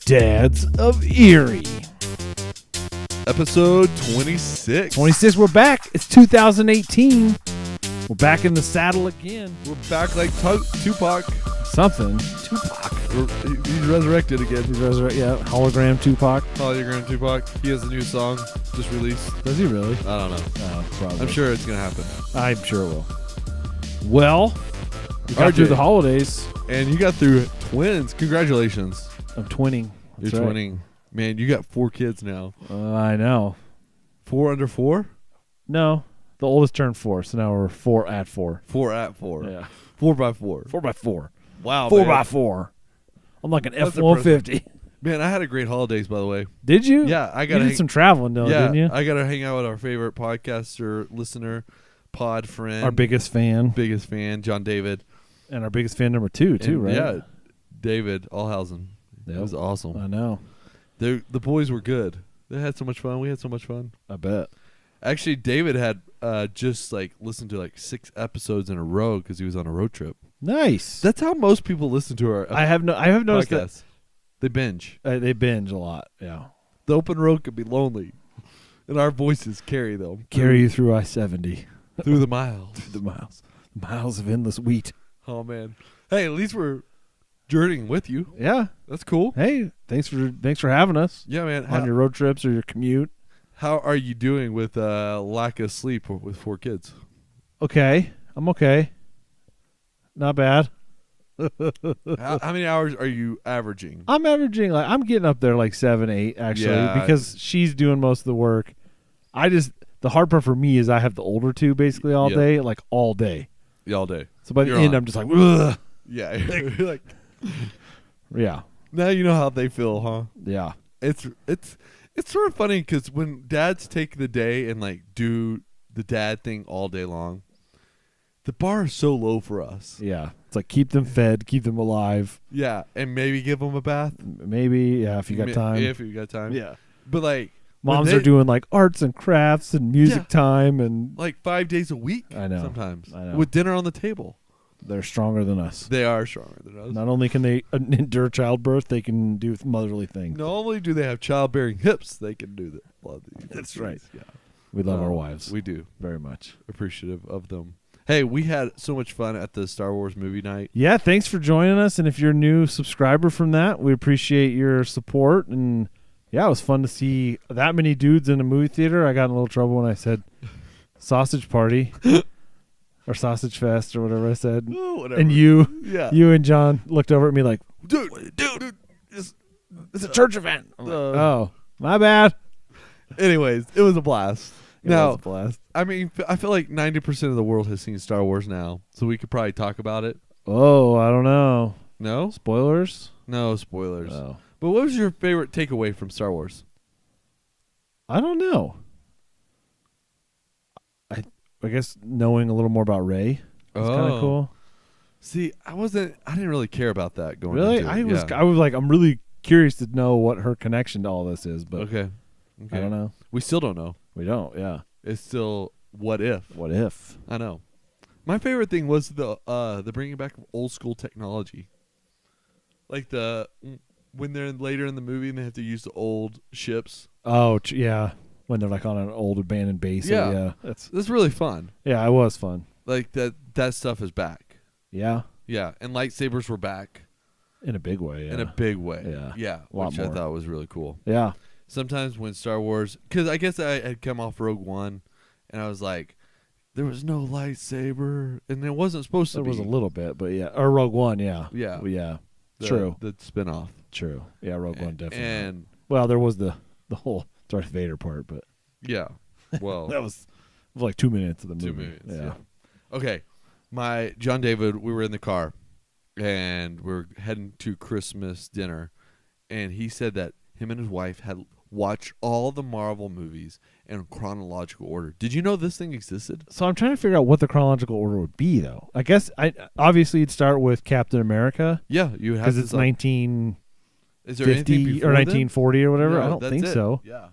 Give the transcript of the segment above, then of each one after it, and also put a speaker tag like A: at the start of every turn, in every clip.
A: Dads of Erie.
B: Episode 26.
A: 26, we're back. It's 2018. We're back in the saddle again.
B: We're back like Tupac.
A: Something. Tupac.
B: He's resurrected again.
A: Yeah, hologram Tupac.
B: Hologram Tupac. He has a new song just released.
A: Does he really?
B: I don't know.
A: Probably.
B: I'm sure it's going to happen.
A: I'm sure it will. Well, we got
B: RJ.
A: through the holidays.
B: And you got through twins. Congratulations.
A: I'm twinning.
B: You're
A: That's right.
B: twinning. Man, you got 4 kids now.
A: I know.
B: 4 under 4?
A: No, the oldest turned 4, so now we're 4 at 4.
B: 4 at 4.
A: Yeah.
B: 4x4.
A: 4x4.
B: Wow,
A: 4x4. I'm like an
B: That's
A: F-150.
B: Man, I had a great holidays, by the way.
A: Did you?
B: Yeah, I
A: You
B: got
A: did some traveling, though, didn't you?
B: I got to hang out with our favorite podcaster, listener, pod friend.
A: Our biggest fan.
B: biggest fan, John David.
A: And our biggest fan number 2, too, right?
B: Yeah, David Allhausen.
A: Yep.
B: It was awesome.
A: I know.
B: The boys were good. They had so much fun. We had so much fun.
A: I bet.
B: Actually, David had just listened to 6 episodes in a row because he was on a road trip.
A: Nice.
B: That's how most people listen to our
A: I have noticed
B: podcasts. They binge.
A: that they binge a lot. Yeah.
B: The open road can be lonely, and our voices carry them.
A: Carry you through I-70.
B: through the miles.
A: The miles of endless wheat.
B: Oh, man. Hey, at least we're journeying with you.
A: Yeah.
B: That's cool.
A: Hey, thanks for having us
B: Yeah, man.
A: on your road trips or your commute.
B: How are you doing with lack of sleep with 4 kids?
A: Okay. I'm okay. Not bad.
B: How many hours are you averaging?
A: I'm averaging I'm getting up there 7, 8 actually
B: Yeah.
A: because she's doing most of the work. The hard part for me is I have the older 2 basically all
B: Yep.
A: day, all day.
B: All day.
A: So by the
B: You're
A: end
B: on.
A: I'm just ugh.
B: Yeah. You're like,
A: Yeah.
B: now you know how they feel, huh?
A: Yeah.
B: It's sort of funny because when dads take the day and do the dad thing all day long, the bar is so low for us.
A: Yeah. It's keep them fed, keep them alive.
B: Yeah, and maybe give them a bath.
A: Maybe, yeah, if you got time.
B: If you got time.
A: Yeah.
B: But
A: Moms are doing arts and crafts and music
B: Yeah.
A: time and
B: 5 days a week.
A: I know.
B: Sometimes.
A: I know.
B: With dinner on the table.
A: they're stronger than us.
B: They are stronger than us.
A: Not only can they endure childbirth, they can do motherly things.
B: Not only do they have childbearing hips, they can do a lot of these.
A: That's right.
B: Yeah.
A: We love our wives.
B: We do.
A: very much.
B: Appreciative of them. Hey, we had so much fun at the Star Wars movie night.
A: Yeah, thanks for joining us. And if you're a new subscriber from that, we appreciate your support. And yeah, it was fun to see that many dudes in a movie theater. I got in a little trouble when I said sausage party or sausage fest or whatever I said.
B: Oh, whatever.
A: And you and John looked over at me like,
B: dude,
A: it's a church event. I'm like,
B: Uh,
A: oh, my bad.
B: anyways, it was a blast.
A: It
B: Now,
A: was a blast.
B: I mean, I feel like 90% of the world has seen Star Wars now, so we could probably talk about it.
A: Oh, I don't know.
B: No?
A: Spoilers?
B: No spoilers.
A: Oh.
B: But what was your favorite takeaway from Star Wars?
A: I don't know. I guess knowing a little more about Rey was kind of cool.
B: See, I didn't really care about that going
A: Really?
B: into it.
A: I was I'm really curious to know what her connection to all this is, but
B: Okay.
A: I don't know.
B: We still don't know.
A: We don't, yeah.
B: It's still what if.
A: What if?
B: I know. My favorite thing was the bringing back of old school technology. When they're later in the movie and they have to use the old ships.
A: Oh, yeah. When they're on an old abandoned base.
B: Yeah.
A: Yeah.
B: That's really fun.
A: Yeah, it was fun.
B: That stuff is back.
A: Yeah.
B: Yeah, and lightsabers were back
A: In a big way, yeah.
B: in a big way.
A: Yeah.
B: Yeah,
A: A lot
B: which I
A: more.
B: thought was really cool.
A: Yeah.
B: Sometimes when Star Wars, because I guess I had come off Rogue One, and I was like, there was no lightsaber, and there wasn't supposed to
A: There
B: be.
A: was a little bit, but yeah. Or Rogue One, yeah.
B: Yeah.
A: Well, yeah.
B: the,
A: True.
B: The spinoff.
A: True. Yeah, Rogue One definitely.
B: And
A: Well, there was the whole Darth Vader part, but
B: yeah, well,
A: that was 2 minutes of the movie.
B: 2 minutes.
A: Yeah.
B: Okay, my John David, we were in the car, and we were heading to Christmas dinner, and he said that him and his wife had watched all the Marvel movies in chronological order. Did you know this thing existed?
A: So I'm trying to figure out what the chronological order would be, though. I guess obviously you'd start with Captain America
B: Yeah, you have
A: because it's 1950
B: Is there anything before
A: or
B: then?
A: 1940 or whatever.
B: No,
A: I don't
B: that's
A: think
B: it.
A: so.
B: Yeah,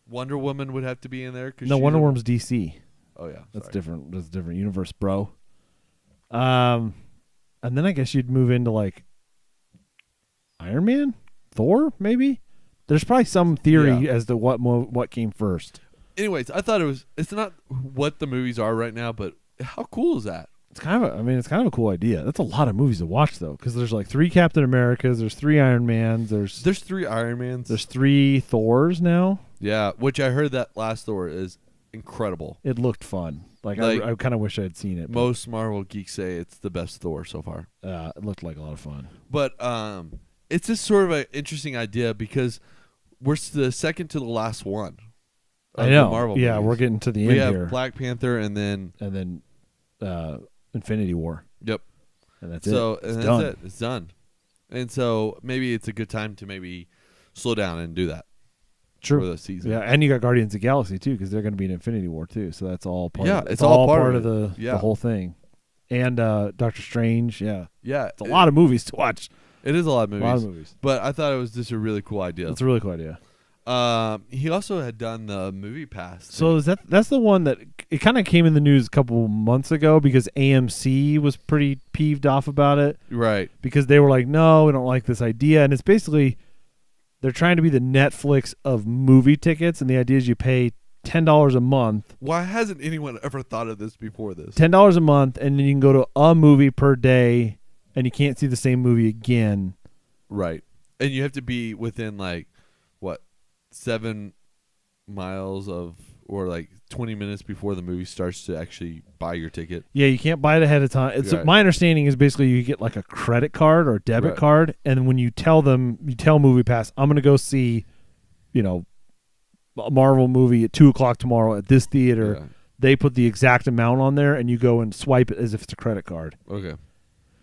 B: Wonder Woman would have to be in there.
A: No, Wonder Woman's DC.
B: Oh yeah,
A: That's
B: sorry.
A: different. That's a different universe, bro. And then I guess you'd move into Iron Man Thor, maybe. There's probably some theory
B: Yeah.
A: as to what came first.
B: Anyways, I thought it's not what the movies are right now, but how cool is that?
A: It's kind of a cool idea. That's a lot of movies to watch though, because there's like 3 Captain Americas, there's 3 Iron Mans, there's
B: 3 Iron Mans.
A: there's 3 Thors now.
B: Yeah, which I heard that last Thor is incredible.
A: It looked fun. Like I kind of wish I had seen it.
B: Most Marvel geeks say it's the best Thor so far.
A: It looked like a lot of fun.
B: But it's just sort of an interesting idea because we're the second to the last one. Of
A: I know.
B: The Marvel
A: yeah,
B: movies.
A: we're getting to the
B: We
A: end
B: have
A: here.
B: Black Panther and then
A: Infinity War.
B: Yep.
A: And that's
B: So
A: it. It's
B: and
A: done.
B: that's it. It's done. And so maybe it's a good time to maybe slow down and do that
A: True.
B: for the season.
A: Yeah, and you got Guardians of the Galaxy too, because they're going to be in Infinity War too. So that's all part.
B: Yeah,
A: of,
B: it's all part
A: of
B: of
A: the whole thing. And Doctor Strange. Yeah,
B: Yeah,
A: it's a lot of movies to watch.
B: It is a lot of movies.
A: A lot of movies.
B: But I thought it was just a really cool idea.
A: It's a really cool idea.
B: He also had done the Movie Pass.
A: So is that's the one that it kind of came in the news a couple months ago because AMC was pretty peeved off about it
B: right.
A: because they were like, no, we don't like this idea. And it's basically they're trying to be the Netflix of movie tickets. And the idea is you pay $10 a month.
B: Why hasn't anyone ever thought of this before this?
A: $10 a month, and then you can go to a movie per day, and you can't see the same movie again.
B: Right. And you have to be within like, what, 7 miles of, or like 20 minutes before the movie starts to actually buy your ticket.
A: Yeah, you can't buy it ahead of time. It's
B: Right.
A: My understanding is basically you get like a credit card or a debit
B: Right.
A: card, and when you tell MoviePass, I'm going to go see, a Marvel movie at 2:00 tomorrow at this theater.
B: Yeah.
A: They put the exact amount on there, and you go and swipe it as if it's a credit card.
B: Okay.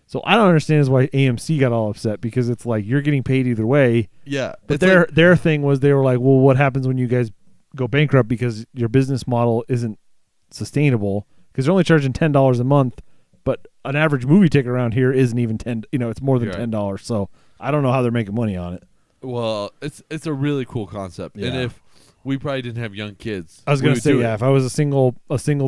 A: So I don't understand is why AMC got all upset because it's like you're getting paid either way.
B: Yeah.
A: But
B: it's
A: their thing was they were like, well, what happens when you guys go bankrupt because your business model isn't sustainable because they're only charging $10 a month, but an average movie ticket around here isn't even it's more than
B: Right.
A: $10. So I don't know how they're making money on it.
B: well, it's a really cool concept.
A: Yeah.
B: And if we probably didn't have young kids,
A: I was
B: we
A: gonna
B: would
A: say,
B: do
A: yeah,
B: it.
A: if I was a single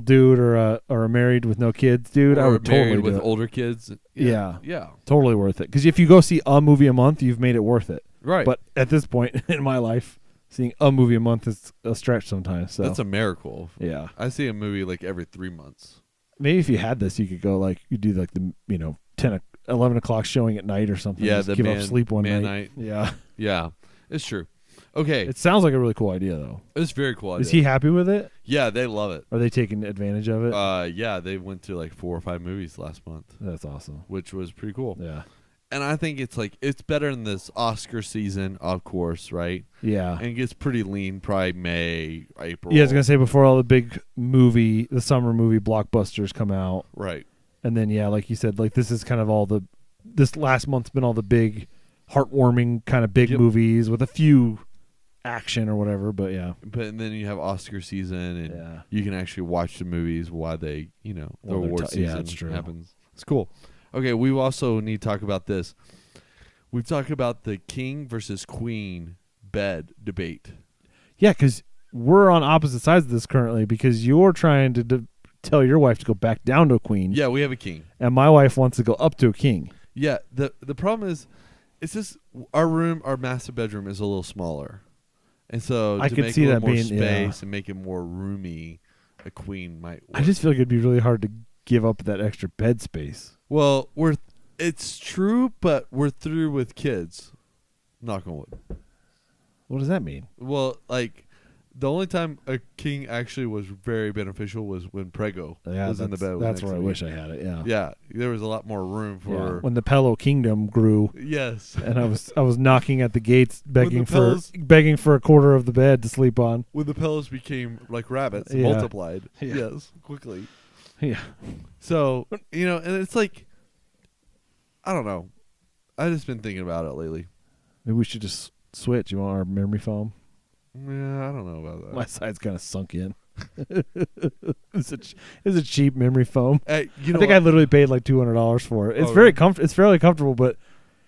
A: dude or a married with no kids dude, I
B: Or
A: would
B: married
A: totally
B: with
A: do it.
B: older kids.
A: Yeah.
B: Yeah.
A: Totally worth it. Because if you go see a movie a month, you've made it worth it.
B: Right.
A: But at this point in my life, seeing a movie a month is a stretch sometimes. So
B: that's a miracle.
A: yeah.
B: I see a movie like every 3 months.
A: Maybe if you had this, you could go like you do like the 11 o'clock showing at night or something.
B: Yeah,
A: Just
B: the
A: give
B: man-
A: up sleep one
B: man
A: night. Yeah,
B: Yeah. It's true. Okay.
A: it sounds like a really cool idea though.
B: It's very cool.
A: Is
B: idea.
A: he happy with it?
B: Yeah, they love it.
A: Are they taking advantage of it?
B: Yeah, they went to like 4 or 5 movies last month,
A: That's awesome.
B: which was pretty cool.
A: Yeah,
B: And I think it's better than this Oscar season, of course, right?
A: yeah.
B: And it gets pretty lean, probably May, April.
A: Yeah, I was gonna say before all the the summer movie blockbusters come out,
B: Right.
A: and then yeah, like you said, like this is kind of this last month's been all the big, heartwarming kind of big
B: Yep.
A: movies with a few action or whatever. But yeah,
B: And then you have Oscar season, and
A: yeah.
B: you can actually watch the movies while the
A: While they're
B: award
A: yeah,
B: season
A: it's true.
B: happens. It's cool. Okay, we also need to talk about this. We've talked about the king versus queen bed debate.
A: Yeah, because we're on opposite sides of this currently because you're trying to tell your wife to go back down to a queen.
B: Yeah, we have a king.
A: And my wife wants to go up to a king.
B: Yeah, the problem is, it's just our master bedroom is a little smaller, and so
A: I
B: to
A: could
B: make
A: see
B: a little
A: that
B: more
A: being-
B: space
A: yeah.
B: and make it more roomy, a queen might work.
A: I just feel like it'd be really hard to give up that extra bed space.
B: Well, it's true, but we're through with kids. Knock on wood.
A: What does that mean?
B: Well, like the only time a king actually was very beneficial was when Prego
A: Yeah,
B: was in the bed.
A: that's where I wish I had it. Yeah.
B: Yeah, there was a lot more room
A: Yeah.
B: for.
A: When the Pillow Kingdom grew,
B: Yes.
A: and I was knocking at the gates begging
B: pillows-
A: for a quarter of the bed to sleep on.
B: When the pillows became like rabbits,
A: Yeah.
B: multiplied.
A: Yeah.
B: Yes, quickly.
A: Yeah.
B: So, and it's like, I don't know. I've just been thinking about it lately.
A: Maybe we should just switch. You want our memory foam?
B: Yeah, I don't know about that.
A: My side's kind of sunk in. It's a cheap memory foam.
B: Hey,
A: I think I literally paid like $200 for it. It's very
B: really?
A: It's fairly comfortable, but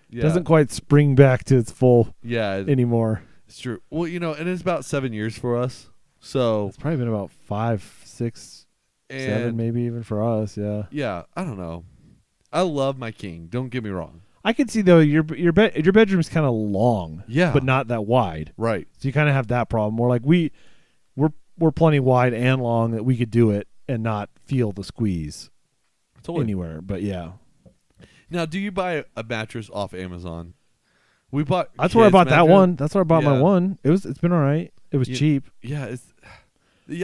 B: yeah.
A: doesn't quite spring back to its full
B: Yeah,
A: anymore.
B: it's true. Well, and it's about 7 years for us. So,
A: It's probably been about 5, 6, 7,
B: and
A: maybe even for us. Yeah.
B: yeah, I don't know. I love my king. Don't get me wrong.
A: I could see though your bedroom's kind of long,
B: Yeah.
A: but not that wide.
B: Right.
A: So you kind of have that problem. We're like we're plenty wide and long that we could do it and not feel the squeeze anywhere. But yeah.
B: Now, do you buy a mattress off Amazon? We bought.
A: That's where I bought that
B: mattress.
A: one. That's where I bought my
B: Yeah.
A: one. It's been all right. It was cheap.
B: Yeah,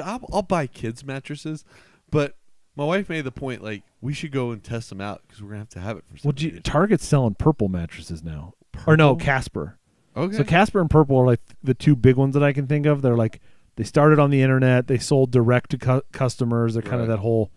B: I'll buy kids mattresses, but my wife made the point like we should go and test them out because we're gonna have to have it for.
A: Well, Target's selling purple mattresses now, or no, Casper.
B: Okay.
A: So Casper and Purple are like the two big ones that I can think of. They're like they started on the internet. They sold direct to customers. They're kind of that whole,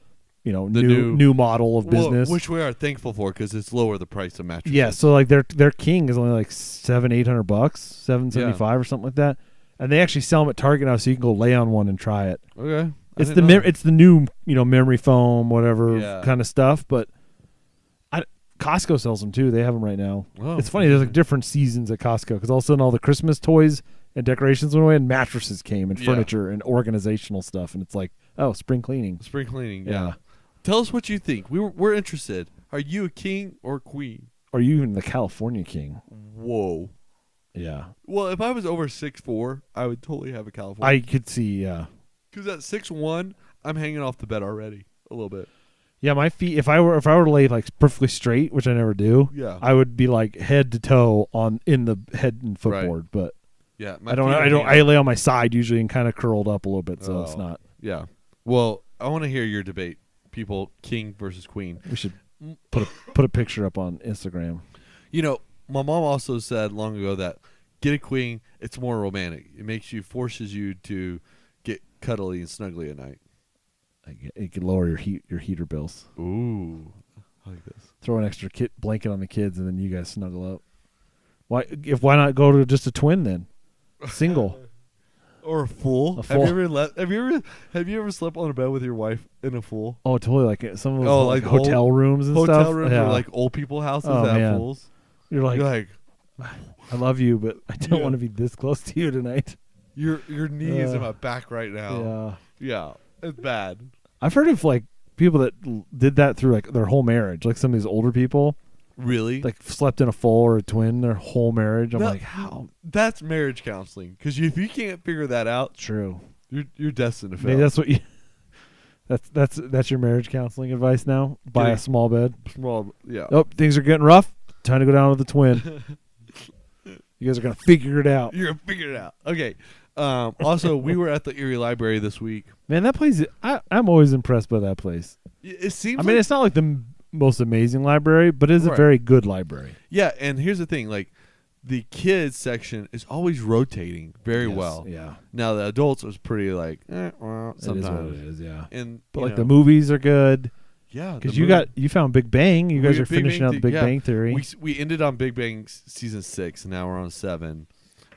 A: new model of business,
B: which we are thankful for because it's lower the price of mattresses.
A: Yeah. So like their king is only like $700-800, $775 or something like that, and they actually sell them at Target now, so you can go lay on one and try it.
B: Okay.
A: It's the new memory foam whatever kind of stuff, but Costco sells them too. They have them right now.
B: Oh,
A: it's funny. There's like different seasons at Costco because all of a sudden all the Christmas toys and decorations went away and mattresses came and furniture and organizational stuff, and it's like, oh, spring cleaning.
B: Spring cleaning. Yeah. Tell us what you think. We're interested. Are you a king or queen?
A: Are you even the California king?
B: Whoa.
A: Yeah.
B: Well, if I was over 6'4", I would totally have a California.
A: I could see. Yeah.
B: Because at 6'1", I'm hanging off the bed already a little bit.
A: Yeah, my feet. If I were to lay like perfectly straight, which I never do, I would be like head to toe in the head and footboard. But
B: yeah,
A: I lay on my side usually and kind of curled up a little bit, so it's not.
B: Yeah. Well, I want to hear your debate, people. King versus queen.
A: We should put a picture up on Instagram.
B: My mom also said long ago that get a queen. It's more romantic. It forces you to get cuddly and snuggly at night.
A: It can lower your heater bills.
B: Ooh, I like this.
A: Throw an extra blanket on the kids, and then you guys snuggle up. Why not go to just a twin then? Single.
B: Or a full.
A: A full.
B: Have you ever slept on a bed with your wife in a full?
A: Oh, totally. Like some of those like hotel rooms and stuff.
B: Hotel rooms or like old people houses that have pools.
A: You're like, I love you, but I don't want to be this close to you tonight.
B: Your knee is in my back right now. Yeah, it's bad.
A: I've heard of like people that did that through like their whole marriage. Like some of these older people.
B: Really?
A: Like slept in a full or a twin their whole marriage. I'm like, how?
B: That's marriage counseling. Because if you can't figure that out,
A: true,
B: you're destined to fail.
A: Maybe that's what you. That's your marriage counseling advice now. Buy a small bed.
B: Yeah.
A: Oh, things are getting rough. Time to go down to the twin. You guys are gonna figure it out.
B: You're gonna figure it out. Okay. Also, we were at the Erie Library this week.
A: Man, that place. I'm always impressed by that place.
B: It seems.
A: I mean, it's not like the most amazing library, but it is a very good library.
B: Yeah, and here's the thing: like the kids section is always rotating very well.
A: Yeah.
B: Now the adults was pretty like well, sometimes
A: it is what it is. Yeah.
B: But
A: like the movies are good.
B: Yeah,
A: because you found Big Bang. You guys are finishing out the Big Bang Theory.
B: We ended on Big Bang season 6, and now we're on 7,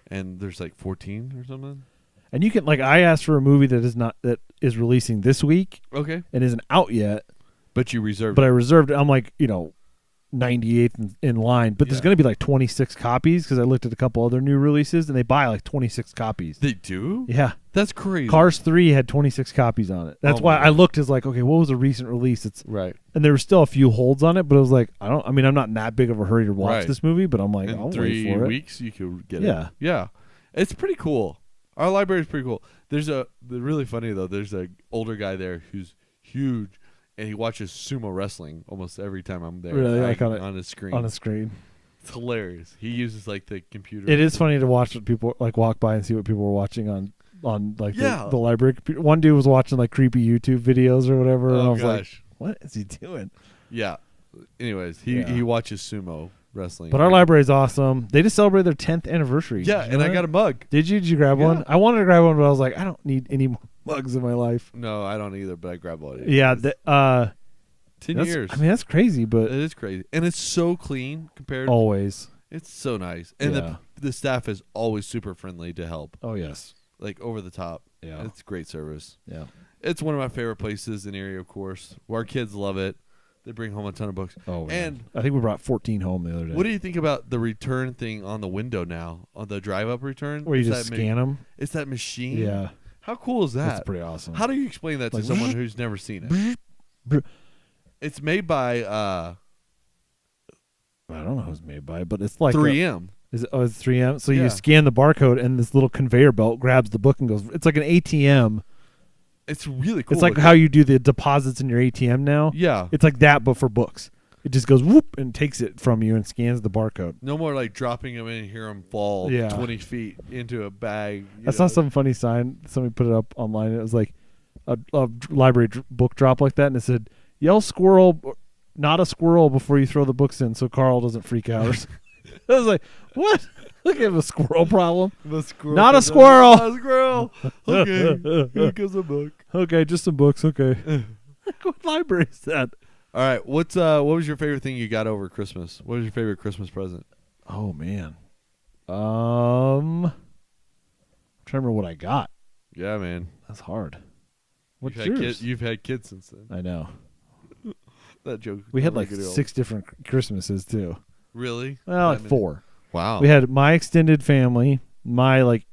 B: and there's like 14 or something.
A: And you can I asked for a movie that is releasing this week.
B: Okay.
A: And isn't out yet.
B: But you reserved.
A: But I reserved it. I'm like 98th in line, but there's going to be like 26 copies because I looked at a couple other new releases and they buy like 26 copies.
B: They do?
A: Yeah.
B: That's crazy.
A: Cars 3 had 26 copies on it. That's why I looked as like, okay, what was a recent release? It's
B: right.
A: And there were still a few holds on it, but I was like, I'm not in that big of a hurry to watch this movie, but I'm like,
B: in
A: I'll
B: 3
A: wait for
B: weeks you could get
A: it.
B: Yeah. It's pretty cool. Our library is pretty cool. They're really funny though. There's an older guy there who's huge. And he watches sumo wrestling almost every time I'm there.
A: Really? Like
B: on his screen.
A: On a screen.
B: It's hilarious. He uses like the computer.
A: It is funny to watch what people like walk by and see what people were watching on like the library computer. One dude was watching like creepy YouTube videos or whatever. And I was like, what is he doing?
B: Yeah. Anyways, he watches sumo wrestling.
A: But our library is awesome. They just celebrated their 10th anniversary.
B: Yeah, and I got a mug.
A: Did you? Did you grab one? I wanted to grab one, but I was like, I don't need any more mugs in my life.
B: No, I don't either, but I grabbed one.
A: Yeah.
B: 10 years.
A: I mean, that's crazy, but...
B: It is crazy. And it's so clean compared...
A: Always.
B: It's so nice. And the staff is always super friendly to help.
A: Oh, yes.
B: Like, over the top.
A: Yeah.
B: It's great service.
A: Yeah.
B: It's one of my favorite places in Erie, of course. Where our kids love it. They bring home a ton of books.
A: Oh,
B: and
A: I think we brought 14 home the other day.
B: What do you think about the return thing on the window now? On the drive-up return?
A: Where you just scan them?
B: It's that machine?
A: Yeah.
B: How cool is that?
A: That's pretty awesome.
B: How do you explain that to someone who's never seen it? It's made by
A: I don't know who's made by, but it's like
B: 3M.
A: Is it? Oh, it's 3M. So
B: Yeah.
A: you scan the barcode, and this little conveyor belt grabs the book and goes. It's like an ATM.
B: It's really cool.
A: It's like how you do the deposits in your ATM now.
B: Yeah.
A: It's like that, but for books. It just goes whoop and takes it from you and scans the barcode.
B: No more like dropping them in and hear them fall
A: Yeah.
B: 20 feet into a bag.
A: I saw some funny sign. Somebody put it up online. It was like a library book drop like that, and it said, "Yell squirrel, not a squirrel before you throw the books in, so Carl doesn't freak out." I was like, "What? Look at a squirrel problem.
B: The squirrel
A: Not a
B: comes
A: squirrel.
B: Not a squirrel. Okay. Here comes a book.
A: Okay, just some books. Okay, what library is that?"
B: All right. What was your favorite thing you got over Christmas? What was your favorite Christmas present?
A: Oh man, I'm trying to remember what I got.
B: Yeah, man.
A: That's hard. What's
B: You've
A: yours?
B: You've had kids since then.
A: I know.
B: That joke.
A: We had
B: never
A: like
B: gets old.
A: 6 different Christmases too.
B: Really?
A: Well, like
B: That many?
A: 4.
B: Wow.
A: We had my extended family, my like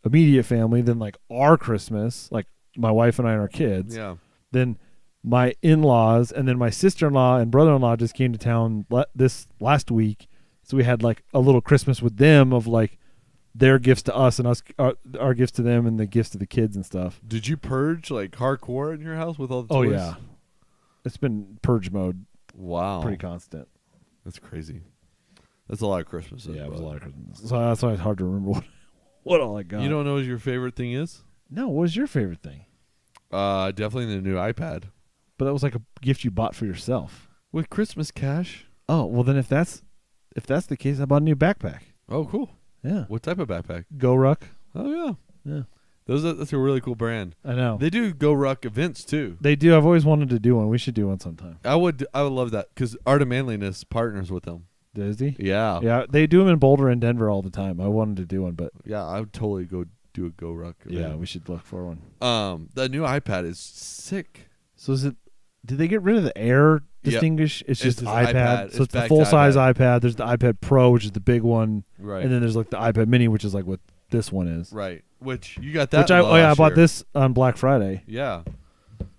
A: immediate family, then like our Christmas, like my wife and I and our kids.
B: Yeah.
A: Then my in-laws, and then my sister-in-law and brother-in-law just came to town this last week. So we had like a little Christmas with them of like their gifts to us and us our gifts to them and the gifts to the kids and stuff.
B: Did you purge like hardcore in your house with all the
A: Oh
B: toys?
A: yeah. It's been purge mode
B: Wow.
A: pretty constant.
B: That's crazy. That's a lot of Christmas.
A: Yeah, it was a lot of Christmas. So that's why it's hard to remember what all I got.
B: You don't know what your favorite thing is?
A: No, what was your favorite thing?
B: Definitely the new iPad.
A: But that was like a gift you bought for yourself.
B: With Christmas cash.
A: Oh, well then if that's the case, I bought a new backpack.
B: Oh, cool.
A: Yeah.
B: What type of backpack?
A: Go Ruck.
B: Oh, yeah.
A: Yeah.
B: That's a really cool brand.
A: I know.
B: They do Go Ruck events too.
A: They do. I've always wanted to do one. We should do one sometime.
B: I would love that because Art of Manliness partners with them.
A: Does he?
B: Yeah.
A: Yeah, they do them in Boulder and Denver all the time. I wanted to do one, but
B: Yeah, I would totally go do a Go Ruck event.
A: yeah, we should look for one.
B: The new iPad is sick.
A: So is it? Did they get rid of the Air
B: Yep.
A: Distinguish? It's just
B: just
A: iPad.
B: iPad.
A: So
B: It's
A: it's the
B: back to
A: full size
B: iPad.
A: iPad. There's the iPad Pro, which is the big one,
B: Right.
A: and then there's like the iPad Mini, which is like what this one is.
B: Right. Which you got that.
A: Which I
B: last
A: bought
B: year.
A: this on Black Friday.
B: Yeah.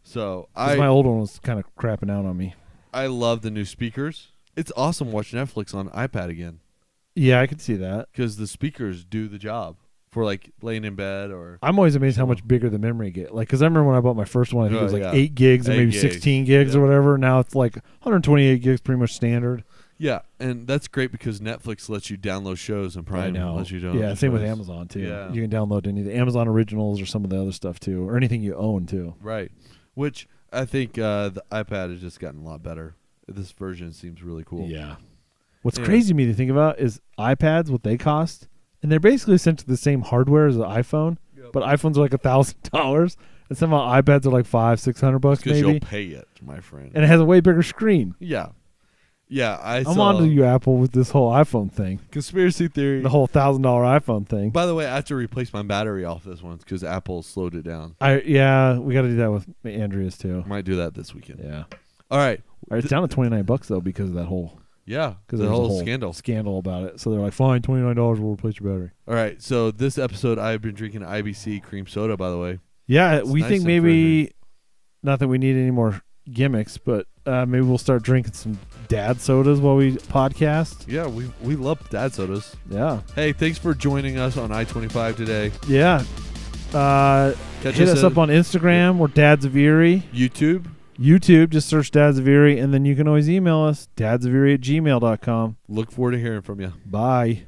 B: So
A: 'Cause my old one was kind of crapping out on me.
B: I love the new speakers. It's awesome watching Netflix on iPad again
A: Yeah, I could see that.
B: because the speakers do the job for like laying in bed or.
A: I'm always amazed how much bigger the memory get. Like, because I remember when I bought my first one, I think it was like
B: yeah.
A: 8 gigs or
B: 8
A: maybe
B: gigs.
A: 16 gigs or
B: Yeah.
A: whatever. Now it's like 128 gigs, pretty much standard.
B: Yeah, and that's great because Netflix lets you download shows and Prime lets you download.
A: Yeah, same with
B: shows.
A: Amazon too.
B: Yeah.
A: You can download any of the Amazon originals or some of the other stuff too, or anything you own too.
B: Right. Which I think the iPad has just gotten a lot better. This version seems really cool.
A: Yeah. What's
B: Yeah.
A: crazy to me to think about is iPads, what they cost, and they're basically essentially the same hardware as the iPhone,
B: Yep.
A: but iPhones are like $1,000, and somehow iPads are like $500-600
B: Because
A: maybe,
B: you'll pay it, my friend.
A: and it has a way bigger screen.
B: Yeah. Yeah,
A: I'm
B: saw
A: on to you, Apple, with this whole iPhone thing,
B: conspiracy theory.
A: the whole $1,000 iPhone thing.
B: By the way, I have to replace my battery off this one because Apple slowed it down.
A: We got to do that with Andrea's too.
B: Might do that this weekend.
A: Yeah,
B: All right.
A: it's down to $29 though because of that whole
B: Yeah,
A: because
B: the
A: there's
B: whole
A: a whole
B: scandal.
A: about it. So they're like, fine, $29, we'll replace your battery.
B: All right. So this episode, I've been drinking IBC cream soda, by the way.
A: Yeah,
B: It's
A: we
B: nice
A: think
B: and
A: maybe not that we need any more gimmicks, but maybe we'll start drinking some dad sodas while we podcast.
B: Yeah, we love dad sodas.
A: Yeah.
B: Hey, thanks for joining us on I-25 today.
A: Yeah.
B: Catch
A: Hit us
B: at
A: up on Instagram. We're Dads of Erie.
B: YouTube.
A: YouTube, just search Dads of Erie, and then you can always email us, dadsoferie@gmail.com.
B: Look forward to hearing from you.
A: Bye.